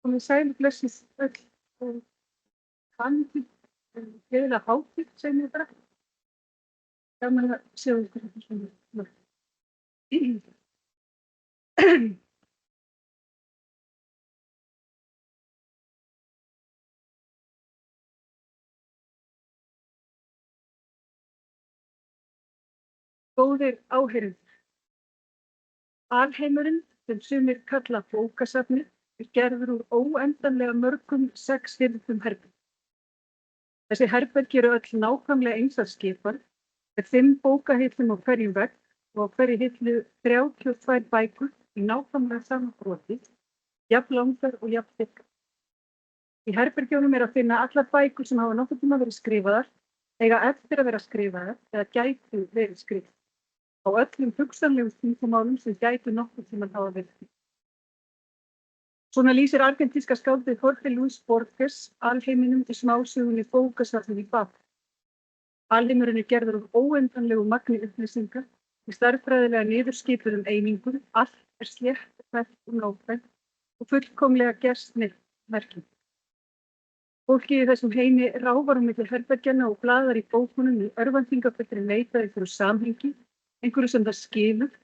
Komið sæl og blessuð öll og hamingju gleðilega hátíð, segjum við bara. Gaman að sjá ykkur þetta svona. Góðir áheyrendur. Alheimurinn, sem sumir kalla bókasafnið, er gerður úr óendanlega mörgum 6 hirðum herbergjum. Þessi herbergi eru öll nákvæmlega eins að skipan, með 5 bókahillum á hverjum vegg og á hverri hillu 32 bækur í nákvæmlega sama broti, jafn langar og jafn þykkar. Í herbergjunum er að finna allar bækur sem hafa nokkurn tíma verið skrifaðar, eiga eftir að vera skrifaðar eða gætu verið skrifaðar á öllum hugsanlegum tungumálum sem gætu nokkurn tíma hafa verið. Svona lýsir argentíska skáldið Jorge Luis Borges alheiminum í smásögunni Bókasafnið í Babel. Alheimurinn er gerður úr óendanlegu magni upplýsinga í stærðfræðilega niðurskipuðum einingum, allt er slétt, hvert og nákvæmt og fullkomlega gerst merking. Fólkið í þessum heimi ráfar á milli herbergjanna og blaðar í bókunum í örvæntingarfullri leit að einhverju samhengi, einhverju sem það skilur,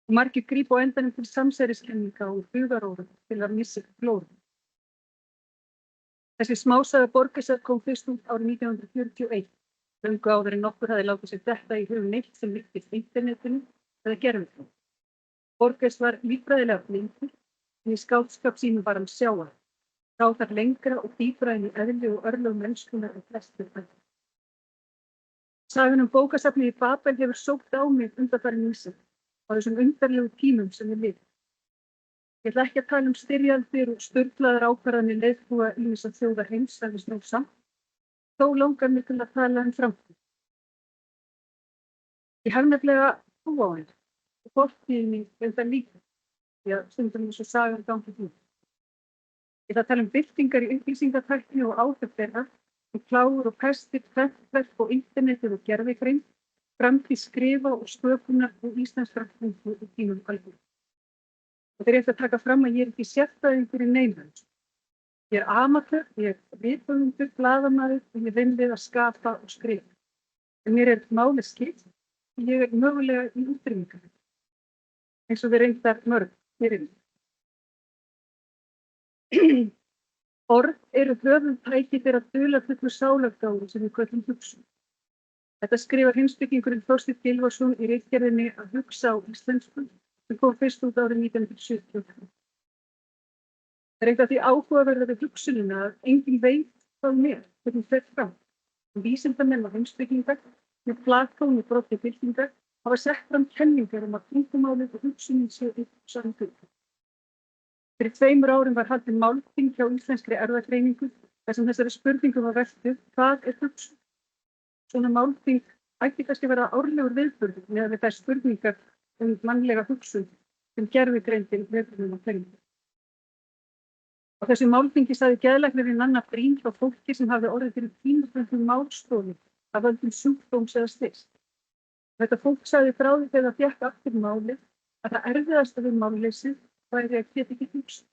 og margir grípa á endanum til samsæriskenninga og hugarórum til að missa glóðum. Þessi smásaga Borgesar kom fyrst út árið 1941, löngu áður en nokkur hafði látið sér detta í hug neitt sem líktist internetinu eða gervitungum. Borges var líffræðilega blindur, en í skáldskap sínum var hann sjáandi, sá þar lengra og dýpra inn í eðli og örlög mennskunnar en flestir aðrir. Sagan Bókasafnið í Babel hefur sótt á mig undanfarin misserin á þessum undarlegu tímum sem við lifum. Ég ætla ekki að tala styrjaldir og sturlaðar ákvarðanir leiðtoga ýmissa þjóða heims sem við snúð samt, þó langar mig til að tala framtíð. Ég hef nefnilega trú á henni og fortíðinni það líka, því að stundum eins og sagan gangi út. Ég ætla að tala byltingar í upplýsingatækni og áhrif þeirra, klár og pestir, prentverk og internetið og gervigreind, framtíð skrifa og sköpunar og íslenskrar tungu í tímum alvöru. Og þeir ætla að taka fram að ég er ekki sérfræðingur í neinu. Ég er amatör, ég er rithöfundur, blaðamaður og ég vinn við að skapa og skrifa. En mér er málið skipt og ég er mögulega í útrýmingar, eins og við reyndar mörg fyrir mig. Orð eru höfuðtæki þeirra dularfullu sálargáfu sem við köllum hugsun. Þetta skrifar heimspekingurinn Þorsteinn Gylfason í ritgerðinni Að hugsa á íslensku sem kom fyrst út árið 1973. Það er eitt af því áhugaverða við hugsunina að enginn veit hvað hún er, hvernig fer fram. Vísindamenn og heimspekingar með Platón og Broddi byltingar hafa sett fram kenningar að tungumálið og hugsunin séu eitt saman hlutur. Fyrir 2 árum var haldin málþing hjá Íslenskri erfðagreiningu þar sem þessari spurningum var velt upp, hvað er hugsun? Svona málþing ætti kannski að vera árlegur viðburður með þær spurningar mannlega hugsun sem gervigreindin veðrunum á hverjum. Á þessu málþingi sagði geðlæknirinn Anna Brím frá fólki sem hafði orðið fyrir tímabundnum málstofi af völdum sjúkdóms eða slyss. Þetta fólk sagði frá því þegar það fékk aftur málið að það erfiðasta við málleysið væri að geta ekki hugsa.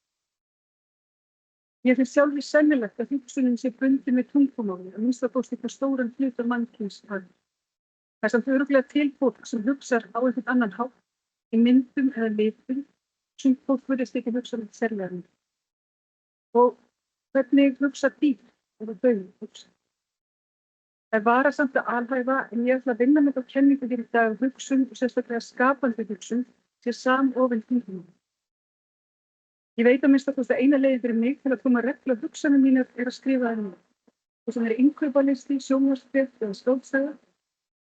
Ég finnst sjálfur sennilegt að hugsunin sé bundin við tungumáli, að minnsta kosti hvað stóran hluta mannkyns hafi. Það er samt örugglega til fólk sem hugsar á einhvern annan hátt, í myndum eða litum, sem fólk virðist ekki hugsa með sérlega. Og hvernig hugsa dýr eða þau hugsa? Það er varasamt að alhæfa, en ég ætla að vinna með þá kenningu hér í dag um hugsun og sérstaklega skapandi hugsun sé samofin tungumáli. Ég veit að minnsta kosti eina leiðin fyrir mig til að koma reglu á hugsanir mínar er að skrifa það niður. Og sem er innkaupalisti, sjónvarpsfrétt eða skáldsaga,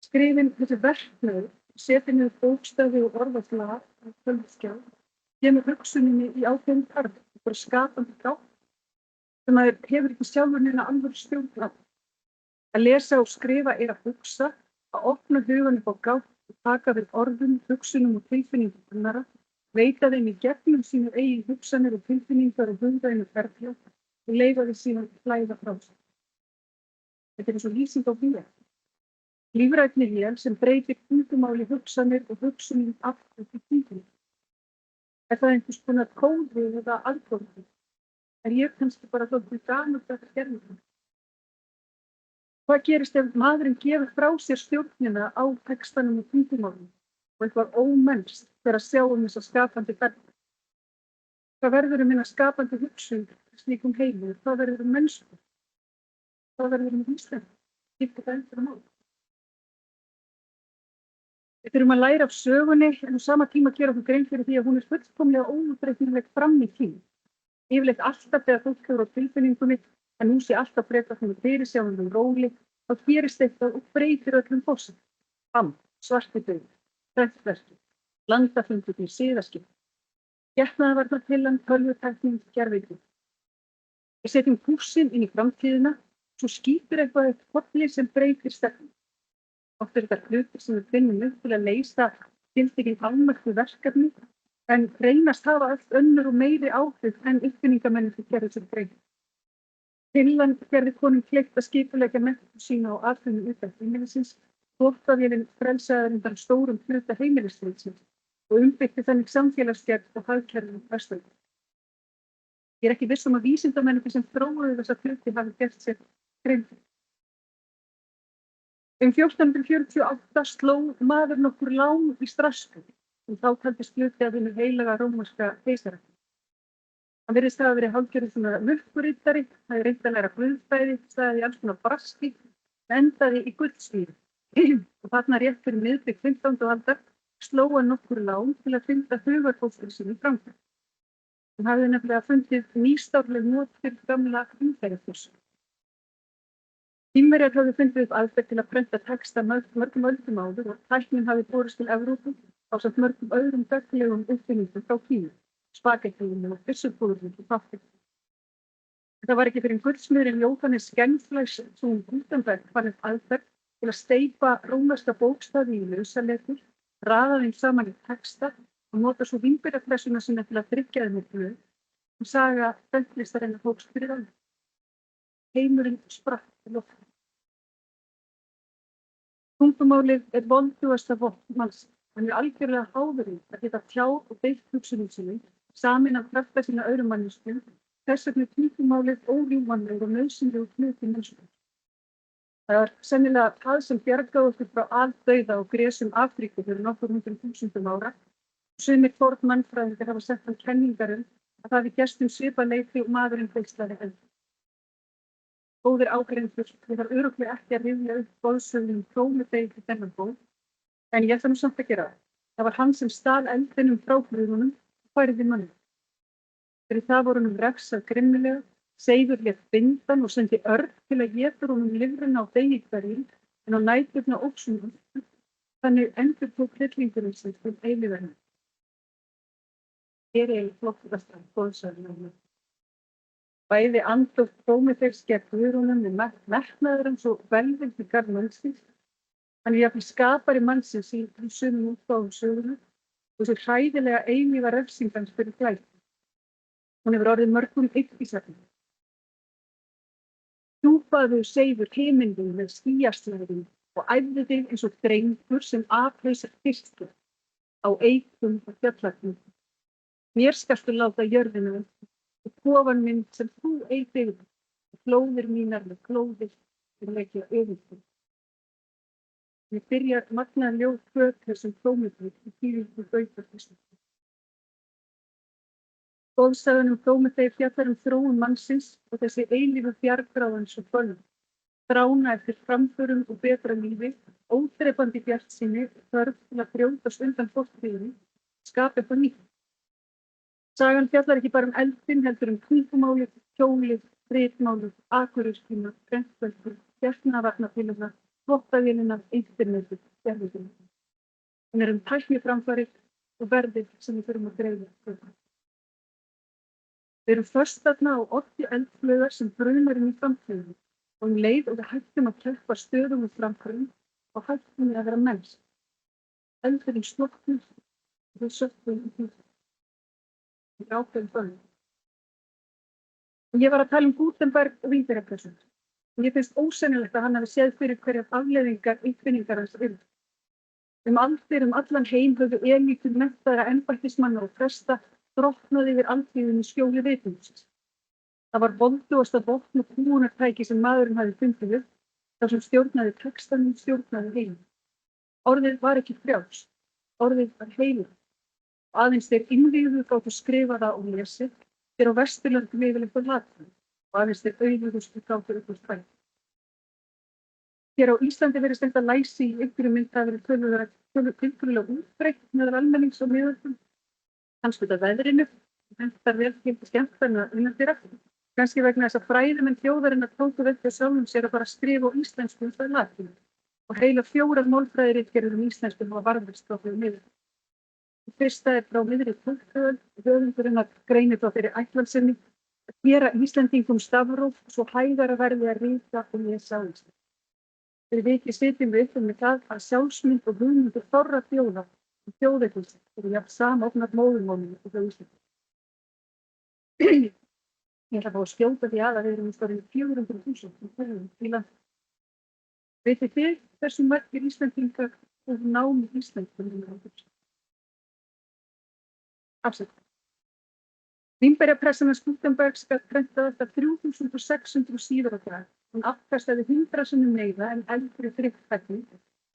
skrifin þessi verknaður, setja niður bókstafi og orðaslag á tölvuskjá, kemur hugsuninni í ákveðin tarf, bara skapandi gátt, sem að hefur ekki sjálfur neina alvöru stjórn á. Að lesa og skrifa er að hugsa, að opna hugan upp á gátt og taka við orðum, hugsunum og tilfinningum annarra, veita þeim í gegnum sínar eigin hugsanir og tilfinningar og hugrænu ferðla og leyfa þeim síðan flæða frá sér. Þetta er eins og lýsing á vél. Lífrænni vél sem breytir tungumáli hugsanir og hugsunum aftur til tilfinningar. Er það einhvers konar kóði eða algoritmi? Er ég kannski bara þóttið gamalt að gerðum? Hvað gerist ef maðurinn gefur frá sér stjórnina á textanum og tungumálum og eitthvað ómennst þegar að sjá þessa skapandi ferð? Hvað verður minna skapandi hugsun í slíkum heimi? Hvað verður mennsku? Hvað verður Ísland? Skiptir það einhverju máli? Við þurfum að læra af sögunni en á sama tíma gera okkur grein fyrir því að hún er fullkomlega óútreiknanleg fram í tíma. Yfirleitt alltaf þegar fólk hefur á tilfinningunni að nú sé alltaf frekar hún fyrirsjáanlegum róli, þá gerist eitthvað og breytir öllum forsendum. Bam, svartidauði, tröllverki, landafundur, siðaskipti, getnaðarvarnarpillan, tölvutækning, gervigreind. Við setjum kúrsinn inn í framtíðina, svo skýtur eitthvað eitt kolli sem breytir stefnu. Oft þetta hlutir sem við finnum upp til að leysa tiltekin afmörkuð verkefni, en reynast hafa öll önnur og meiri áhrif en uppfinningamenn sem gerðu sér grein. Finnland gerði konum kleift að skipuleggja menntun sína á atvinnu utan heimilisins, þvottavélin frelsaði undan stórum hluta heimilislífsins og umbyggti þannig samfélagsgerð og hagkerfi verstöðu. Ég er ekki viss að vísindamennirnir sem þróuðu þessa hluti hafi gert sér grein fyrir. 1448 sló maður nokkur lán í Strasbourg og þá taldist hluti af hinu heilaga rómverska keisara. Hann virðist hafa verið hálfgerður svona mukkuritari, hafði reynt að læra guðfræði, staðið í alls konar braski, endaði í gullsmíði. Og þarna rétt fyrir miðbik 15. aldar sló hann nokkur lán til að finna hugarfóstur sín í framkvæmd. Hann hafði nefnilega fundið nýstárleg not fyrir gamla umferðarfoss. Kínverjar hafði fundið upp aðferð til að prenta texta mörgum öldum áður og tæknin hafði borist til Evrópu ásamt mörgum öðrum gagnlegum uppfinningum frá Kína, spagettíinu og byssupúðurinn og pappír. Það var ekki fyrir gullsmiðurinn Jóhannes Gensfleisch sem Gutenberg fann upp aðferð til að steypa rómverska bókstafi í lausaletur, raða þeim saman í texta og nota svo vínbyrjapressuna sinna til að tryggja þeim í blöð og saga prentlistarinnar hófst fyrir alveg. Heimurinn sprakk í loftinu. Tungumálið er voldugasta vopn mannsins. Hann er algjörlega háður í að geta tjáð og deilt hugsunum sínum, sameinað krafta sína öðrum manneskjum, þess vegna er tungumálið órjúfanlegur og nauðsynlegur hluti mennskunnar. Það er sennilega það sem bjargaði okkur frá aldauða og grésum Afríku fyrir nokkur 100.000 ára. Sumir fornmannfræðingar hafa sett fram kenningar að það hafi gerst svipað leyti og maðurinn beislaði eldi. Góðir áheyrendur, ég þarf örugglega ekki að rifja upp goðsöguna Prómetei í þennan bók, en ég ætla nú samt að gera það. Það var hann sem stal eldinum frá guðunum og færði manninn. Fyrir það voru honum refsað grimmilega, Seifur lét bindan og sendi Örn til að éta honum lifrina á degi hverjum, en á næturna óxum. Þannig endurtók hryllingurinn sig til eilífðarinnar. Hér er flottasta goðsöguna. Bæði andlótt Prómeteis gegn guðunum með metnaður hans og velvild í garð mannsins. Hann er jafnvel skapari mannsins í sumum útgáfum sögunnar og þessi hræðilega eilífa refsingans fyrir glæpi. Hún hefur orðið mörgum yrkisefnum. Hjúpaðu Seifur himindum með skýjaslæðum og æfðu þig eins og drengur sem aflausar fiskur á eikum og fjallagnum. Mér skaltu láta jörðina og kofan minn sem þú eigðir og flóðir mínar með klóðir sem leggja öfundum. Ég byrjar magnaðan ljóð fötur sem Prómetei í tíðingu Gautarfiskum. Goðsagan Prómetei fjallar þróun mannsins og þessi eilífu bjargráðans og bölvun. Þrána eftir framförum og betra lífi, ódrepandi bjartsýni, þörf til að brjótast undan fortíðinni, skapa eitthvað nýtt. Sagan fjallar ekki bara eldin, heldur tungumálið, hjólið, ritmálið, akuryrkjuna, prentverkur, getnaðarvarnarpilluna, þvottavélina, internetið, gervigreind. Hún er tækniframfarir og verðir sem við þurfum að greiða. Við erum föst þarna á oddi eldflaugar sem brunar inn í framtíðinni og leið og við hættum að keppa stöðugum framförum og hættum að vera menns. Eldurinn slokknur og við sökkum í tíð. Ég var að tala Gutenberg og vínbyrjapressun. Ég finnst ósennilegt að hann hafi séð fyrir hverjar afleiðingar uppfinningar hans eru. Aldir allan heim höfðu elítur menntaðra embættismanna og presta drottnað yfir alþýðunni í skjóli vitungsins. Það var voldugasta vopn og kúgunartæki sem maðurinn hafði fundið upp, þar sem stjórnaði textanum, stjórnaði heim. Orðið var ekki frjálst, orðið var heilagt. Aðeins þeir innvígðu gátu skrifa það og lesið, þeir á Vesturlöndum yfirleitt á latínu og aðeins þeir auðugustu gátu upp á spæn. Hér á Íslandi verið stengt að læsi í einhverju mynd að verið tiltölulega útbreitt meðal almennings og miðöldum. Kannski út af veðrinu, hentar vel til skemmtarna innandyra. Kannski vegna þess að fræðimenn þjóðarinnar tóku vekkja sjálfum sér að bara skrifa á íslensku í stað latínu og heila 4 málfræðiritgerðir íslensku hafa varðveist frá því miður. Fyrsta er frá miðri 12. öld, höfundurinn greinir frá þeirri ætlun sinni að gera Íslendingum stafróf svo hægara verði að rita og lesa á íslensku. Fyrir vikið sitjum við uppi með það að sjálfsmynd og hugmyndir þorra þjóða og þjóðveldisins eru jafn samofnar móðurmálinu og þau Íslandi. Ég ætla að fá að skjóta því að við erum í stórinu 400.000 í landi. Vitið þið hversu margir Íslendingar og námi íslensku? Afsett. Vínberjapressan Gutenbergs gat prentað alltaf 3600 síður á dag. Hún afkastaði 100 sinnum meira en eldri þrykktækni,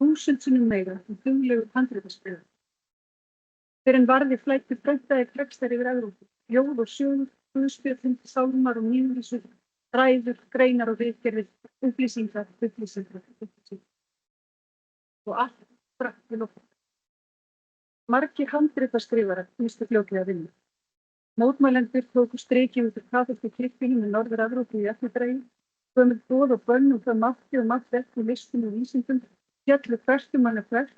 1000 sinnum meira en duglegu handritaskriðar. Fyrr en varði flæddu prentaðir textar yfir Evrópu, ljóð og sögur, guðspjöllin, sálmar og nývísur, ræður, greinar og ritgerðir, upplýsingar. Og allt sprakk við lofti. Margir handritaskrifarar misstu fljótlega vinnu. Mótmælendur tóku striki út úr kaþólsku kirkjunni með Norður-Evrópu í eftirdragi, gömul boð og bönn það mátti og mátti ekki listum og vísindum, fjallu hverstumanna hvert,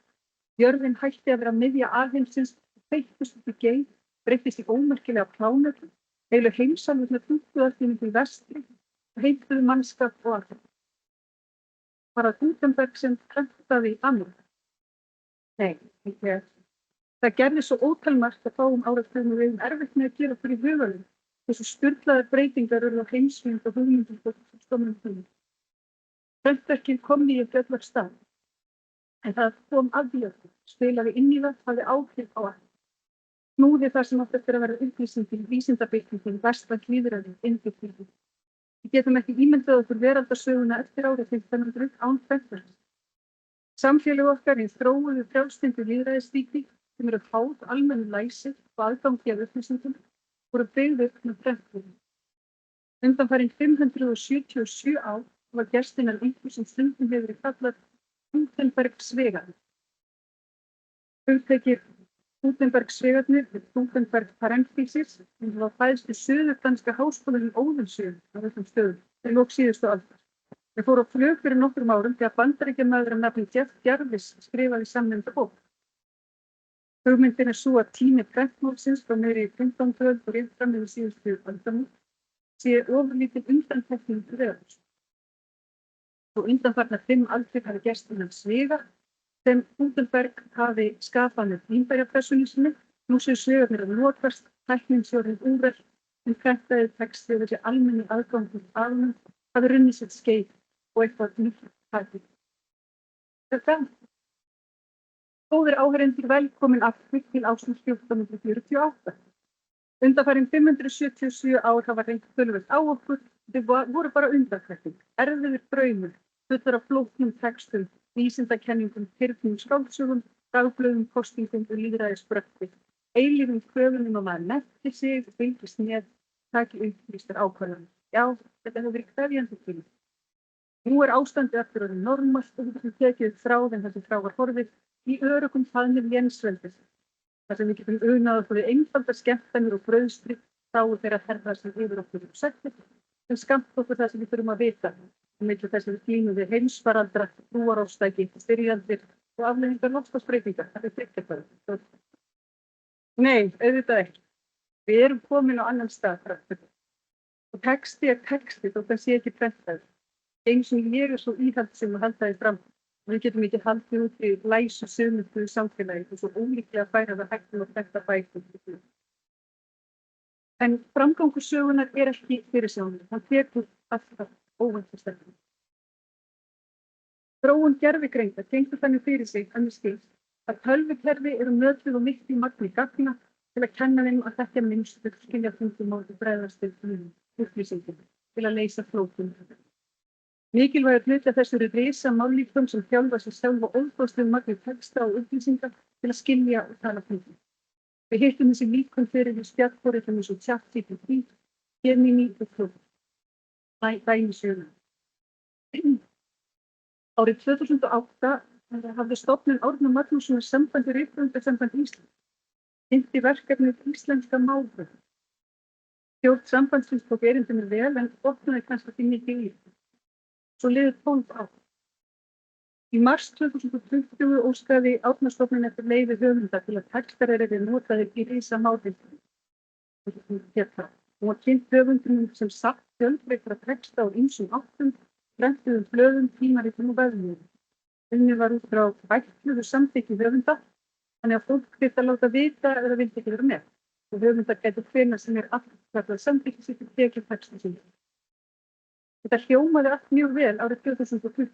jörðin hætti að vera miðja alheimsins, feittust upp í geim, breyttist í ómerkilega plánöfn, heilu heimsálfur með tunguðartími til vestri, heimtuðu mannskap og allt. Var það Gutenberg sem prentaði í Ameríku? Nei, ekki er. Það gerði svo ótalmargt að fáum áratugum við erfitt með að gera fyrir hugaðum. Þessu sturlaðar breytingar eru á heimsmynd og hugmyndum og stofnum tíma. Prentverkið kom í öllar stað, en það kom að því öllu, spilaði inn í það, hafði áhrif á allt. Knúði það sem átti eftir að vera upplýsingin, vísindabyltingin, vestrænt lýðræði, innbyggingin. Við getum ekki ímyndað okkur veraldarsöguna eftir árið 1500 án prentverkis. Samfélög okkar í þróuðu frjálslyndu lýðræðisríki sem eru háð almennu læsi og aðgangi að upplýsingum voru byggðir með prentverkinu. Undanfarin 577 ár var gestinnar einhver sem stundum hefur verið kallað Gutenberg-svegarnir. Hugtakið Gutenberg-svegarnir er Gutenberg parenthesis sem var fæðst í suðurdanska háskólanum í Óðinsjön á þessum stöðum í lok síðustu aldar. Þeir fóru á flug fyrir nokkrum árum þegar Bandaríkjamaður af nafni Jeff Jarvis skrifaði samnefnda bók. Hugmyndin er svo að tími prentmálsins frá meiri í 15. öld og rétt fram yfir síðustu aldamót sé ofurlítil undantekning til veðurs. Og undanfarnar 5 aldir hafi gerst innan svega sem Gutenberg hafi skapað með vínberjapressunni sinni. Nú séu svegarnir að notast, tæknin sé orðin úrelt, en prentaði texti og þessi almenni aðgangur almenn hafi runnið sitt skeið og eitthvað nýtt hætti. Þetta góðir áheyrendur, velkomin aftur til ársins 1448. Undanfarin 577 ár hafa reynt töluvert á okkur, þau voru bara undantekning, erfiður draumur, fullar af flóknum textum, vísindakenningum, hirðnum skáldsögum, dagblöðum, kostingum og lýðræðisbrölti, eilífum kröfunum að maður mennti sig, fylgist með, taki upplýstar ákvarðanir. Já, þetta hefur verið krefjandi tími. Nú er ástandið aftur orðið normalt og við getum tekið upp þráð en þessi þráð var horfið í öruggum faðmum lénsveldis. Þar sem við getum unað okkur við einfaldar skemmtanir og brauðstri þáu þeirra herra sem yfir okkur settir, sem skamt okkur það sem við þurfum að vita, milli þess að við glímum við heimsfaraldra, trúarástæki, styrjaldir og afleiðingar loftslagsbreytinga. Það er þriggja. Nei, auðvitað ekki. Við erum komin á annan stað. Og texti er texti þótt það sé ekki prentaður. Einu sem ég er svo íhaldsum að halda því fram. Við getum ekki haldið út í læsu sögmynduðu samfélagi og svo ólíklega færa það hættum og prenta bækur. En framgangur sögunar er ekki fyrirsjáanlegur. Hann tekur alltaf óvænta stefnu. Þróun gervigreinda gengur þannig fyrir sig að mér skilst að tölvukerfi eru mötuð og miklu magni gagna til að kenna þeim að þekkja mynstur, skilja tungumál og bregðast við hlutum. upplýsingum til að leysa flókin. Mikilvægur hluti af þessu eru risamálíkön sem þjálfa sig sjálf og ofboðslegu magni texta og upplýsinga til að skilja og tala fyrir. Við hittum þessi líkön fyrir í spjallborðum eins og ChatGPT, Gemini og Claude. Dæmisögur. Árið 2008 hafði stofnun Árna Magnússonar sambandi Rithöfundasamband Íslands kynnti verkefnið Íslenska málfræði. Stjórn sambandsins tók erindi mér vel en opnaði kannski ekki mikið í. Svo liðu 12 ár. Í mars 2020 óskaði Árnastofnun eftir leyfi höfunda til að textar yrðu notaðir í risamálfræði. Hún var kynnt höfundum sem safn fjölbreyttra texta úr ýmsum áttum, prentuðum blöðum, tímaritum og vefmiðlum. Unnið var út frá ætluðu samþykki höfunda, þannig að fólk þyrfti að láta vita eða vildi ekki vera með. Og höfundar gætu hvenær sem afturkallað samþykki sitt og tekið texta sína. Þetta hljómaði allt mjög vel árið 2020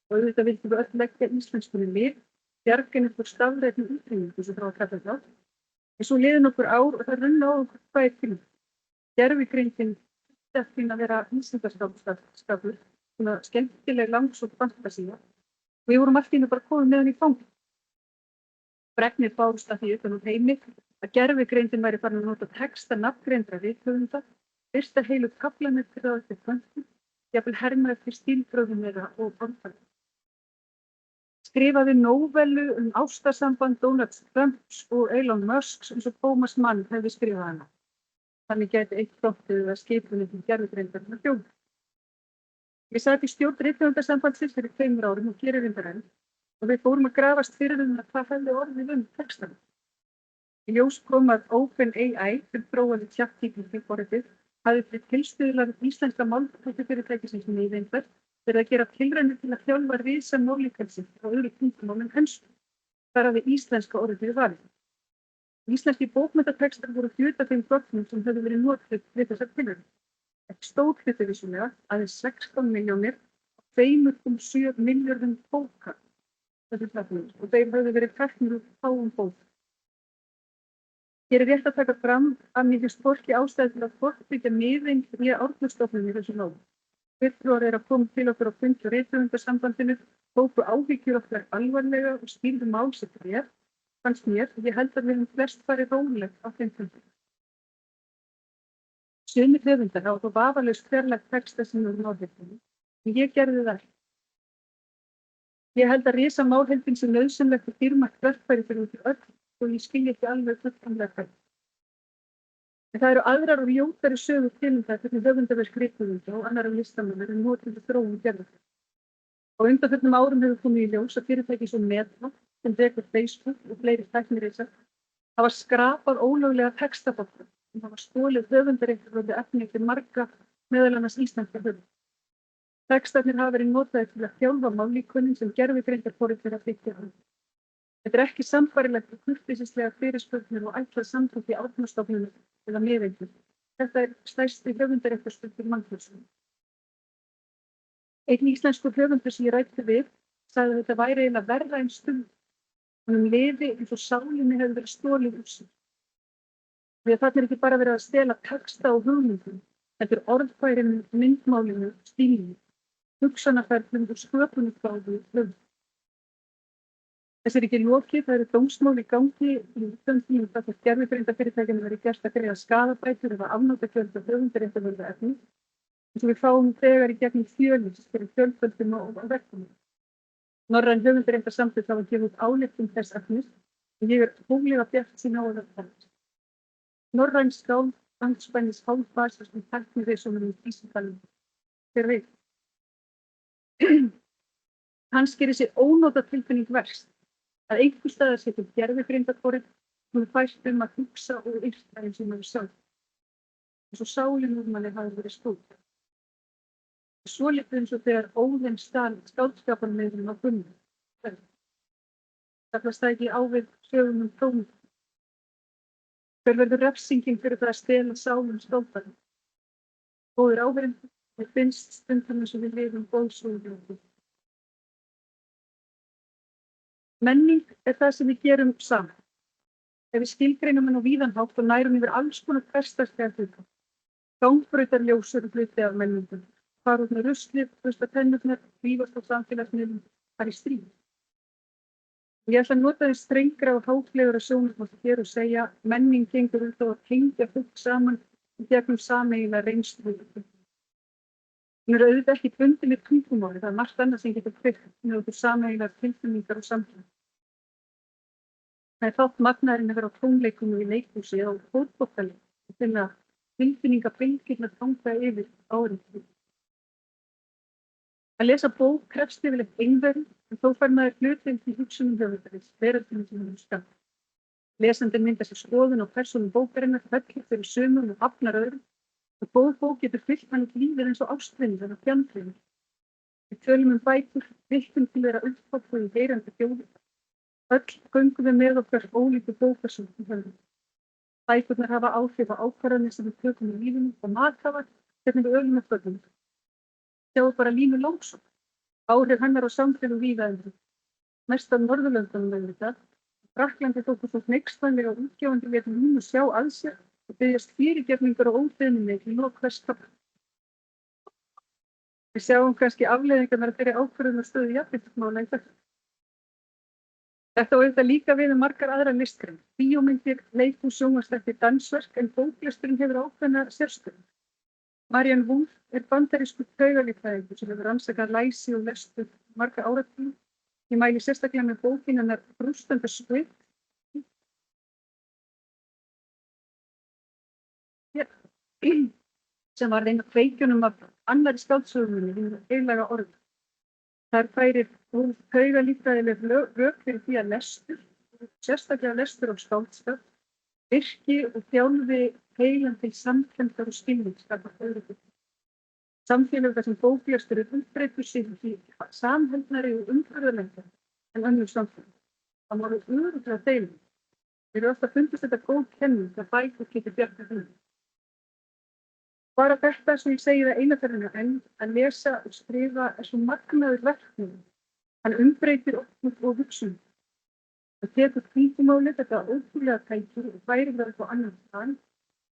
og auðvitað vildum við öll leggja íslenskunni lið, bjarginu fyrir stafrænni útrýmingu sem frá að kalla það. En svo liðu nokkur ár og það runna á okkur tvær tíma. Gervigreindin eftir að vera vísindaskapur, svona skemmtileg langs og fantasía. Við vorum allt í einu bara komið með hann í fang. Fregnir bárust af því utan úr heimi að gervigreindin væri farin að nota texta nafngreindra rithöfunda, fyrsta heilu kaflanir til það eftir kvöntum, jafnvel herma eftir stílbröðum þeirra og orðfæri. Skrifaði nóvellu ástarsamband Donald Trumps og Elon Musks eins og Thomas Mann hefði skrifað hana. Þannig gæti eitt frontið að skipunin til gervigreindarinnar hljóma. Ég sat í stjórn Rithöfundasambandsins fyrir 2 árum og gerir reyndar enn og við fórum að grafast fyrir að hvað hefði orðið textana. Í ljós kom að OpenAI, sem þróaði ChatGPT forritið, hafði fyrir tilstuðlar íslenska máltækjafyrirtækisins Miðeinberg verið að gera tilraunir til að þjálfa risamálíkelsins á öðru tungumálum en ensku. Þar hafði íslenska orðið valið. Íslenski bókmenntatextar voru hluti af þeim gögnum sem höfðu verið notuð við þessar tilraunir. Ekki stór hluti vissulega, aðeins 16 milljónir og 2,7 milljörðum bóka þessu plötunum og þeir höfðu verið teknir úr fáum bókum. Hér er rétt að taka fram að mér finnst hvorki ástæða til að fortbyggja Miðeind né Árnastofnun í þessu námi. Fulltrúar eru að koma til okkur á fund hjá Rithöfundasambandinu, tóku áhyggjur okkar alvarlega og skýrðu mál sitt rétt, fannst mér og ég held að við höfum flest farið rólegt á þeim fundum. Sumir höfundar hafa þó vafalaust fjarlægt texta sem eru málheildinni, en ég gerði það ekki. Ég held að risamálheildin sé nauðsynlegt og dýrmætt verkfæri fyrir út í öll og ég skilji ekki alveg fullkomlega hvernig. En það eru aðrar og ljótari sögur til það hvernig höfundaverk rithöfunda og annarra listamanna eru notuð við þróun gerðarverka. Á undanförnum árum hefur komið í ljós að fyrirtæki svo Meta, sem rekur Facebook og fleiri tæknirisar, hafa skrapað ólöglega textabókar sem hafa stolið höfundaréttarvörðu efni til marga, meðal annars íslenska höfunda. Textarnir hafa verið notaðir til að þjálfa málíkönin sem gervigreindar til að byggja hann. Þetta er ekki sambærilegt við kurteisislegar fyrirspurnir og ætlað samþykki í Árnastofnun eða Miðeind. Þetta er stærsti höfundaréttarspurning mannkynsins. Einn íslenskur höfundur sem ég ræddi við sagði að þetta væri eiginlega verra en stund. Honum liði eins og sálinni hefði verið stolið úr sér. Því að þarna er ekki bara verið að stela texta og hugmyndum, þetta er orðfærinu, myndmálinu, stílinu, hugsanarferðlum og sköpunargáfu höfund. Þess er ekki lokið, það eru dómsmál í gangi í útlöndum þar sem gervigreindafyrirtækjunum verið gert að greiða skaðabætur eða afnotagjöld af höfundaréttarvörðu efni, eins og við fáum þegar í gegnum Fjölís fyrir fjölföldum og verkefnum. Norræn höfundaréttarsamtök hafa gefið út ályktun þess efnis og ég er hóflega bjartsýn á að það tekst. Norræn skáld andspænis hálfbasar sem tæknirisum í vísindalum. Hver veit? Hans gerir sér ónotatilfinning verst að einhvers staðar sé til gervigreindarforrit sem er fært að hugsa og yrta eins og maður sjálf. Eins og sálin úr manni hafi verið stóð. Svolítið eins og þegar Óðinn stal skáldskaparmiðlum á Gunnu. Kallast það ekki á við sögum tónum. Hver verður refsingin fyrir það að stela sálum skáldarinn? Góðir áheyrendur, mér finnst stundum eins og við lifum góðsögum. Menning er það sem við gerum saman. Ef við skilgreinum henni á víðan hátt og nærum yfir alls konar hversdagslega hluti, Gangbrautarljós eru hluti af menningu. Fara út með ruslið, bursta tennurnar, rífast á samfélagsmiðlum, fara í stríð. Ég ætla að nota því strengra og háflegra sjónarhorn hér og segja menning gengur út á að tengja fólk saman í gegnum sameiginlega reynslu. Hún er auðvitað ekki bundin við tungumáli, það er margt annað sem getur kveikt með okkur sameiginlegar tilfinningar og samfélag. Það er þátt magnaðurinn að vera á tónleikum í leikhúsi eða á fótboltaleik og finna tilfinningabilgjurnar ganga yfir árið. Að lesa bók krefst yfirleitt einveru, en þó fær maður hlutdeild í hugsunum höfundarins, veröldinni sem hann skapar. Lesandinn myndar sér skoðun á persónum bókarinnar, fellir fyrir sumum og hafnar öðrum, og góð bók getur fyllt mann út lífið eins og ástvinir eða fjandvinir. Við tölum bækur, viltum til þeirra uppfáttu í heyrandi þjóðir. Öll göngum við með okkar ólíku bókarsögn í höfum. Bækurnar hafa áhrif á ákvarðanir sem við tökum í lífinu og mathafar hvernig við ölum með börnum. Sjáu bara Línu Langsson. Áhrif hennar á samfélög víða um. Mest af Norðurlöndunum auðvitað. Frakklandi þóttu svo hneykslalega og útgefandi lét Línu sjá að sér og biðjast fyrirgefningar og óbeiðni í lok hvers kafla. Við sjáum kannski afleiðingarnar af þeirri ákvörðunarstöðu jafnréttismála í dag. Þetta á auðvitað líka við margar aðrar listgreinar. Bíómyndir, leikhús, sjónvarpsþættir, dansverk, en bóklesturinn hefur ákveðna sérstöðu. Marianne Wolf er bandarískur taugalíffræðingur sem hefur rannsakað læsi og lestur marga áratugi. Ég mæli sérstaklega með bókina hennar Brústandi Squid sem var ein af kveikjunum af annarri skáldsögunni, hinu heilaga orði. Þar færir Wolf taugalíffræðileg rök fyrir því að lestur, sérstaklega lestur á skáldskap, virki og þjálfi heilan til samkenndar og skilnings gagnvart öðru fólki. Samfélög þar sem bóklestur er útbreiddur sig í samheldnari og umhverfðarlegri en önnur samfélög. Það voru örugglega deilum. Við erum alltaf fundist þetta góð kenning að bækur getur bjargað heim. Bara þetta sem ég segi það eina ferðina enn, að lesa og skrifa er svo magnaður verkefni. Hann umbreytir okkur og hugsun. Það tekur tungumálið, þetta ótrúlega tæki og færir það upp á annan stað,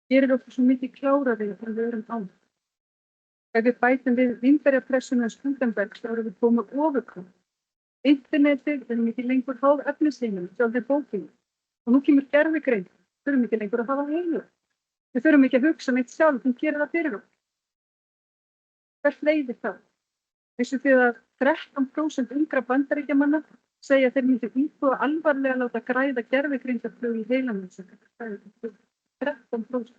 gerir okkur svo mikið klárari þegar við erum án. Ef við bætum við Vínberjapressuna Gutenbergs þá erum við komið ofurkvæm. Internetið er mikið lengur háð efnisheiminum, sjálfur bókinu. Og nú kemur gervigreind, við þurfum ekki lengur að hafa heilu. Við þurfum ekki að hugsa neitt sjálf, hún gerir það fyrir okkur. Hvert leiðir það? Vissuð þið að 13% ungra Bandaríkjamanna segja að þeir myndu íbúa alvarlega láta græða gervigreindarflug í heilanum. 13%.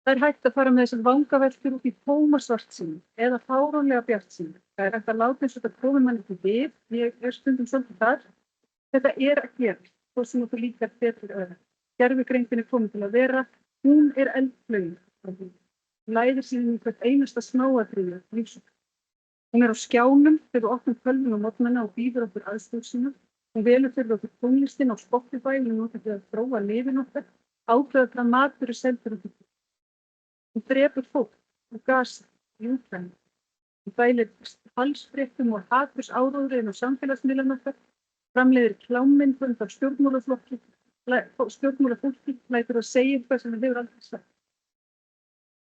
Það er hægt að fara með þessar vangaveltur út í tóma svartsýni eða fáránlega bjartsýni. Það er hægt að láta eins og þetta komi mann ekki við. Ég er stundum svolítið þar. Þetta er að gerast, þó sem okkur líkar betur öðru. Gervigreindin er komin til að vera. Hún er eldflaugin. Hún læðir síðan í hvert einasta smáatriði lífsins. Hún er á skjánum þegar við opnum tölvuna á morgnana og býður okkur aðstöðu sína. Hún velur fyrir okkur tónlistin á Spotify og notar til að þróa lifin okkar. Ákveða hvað matur er seldur okkur. Hún drepur fólk og gasa í Úkraínu. Hún bælir falsfréttum og hatursáróðri inn á samfélagsmiðlana okkar, framleiðir klámmyndbönd af stjórnmálafólki, lætur að segja eitthvað sem við hefur aldrei sagt.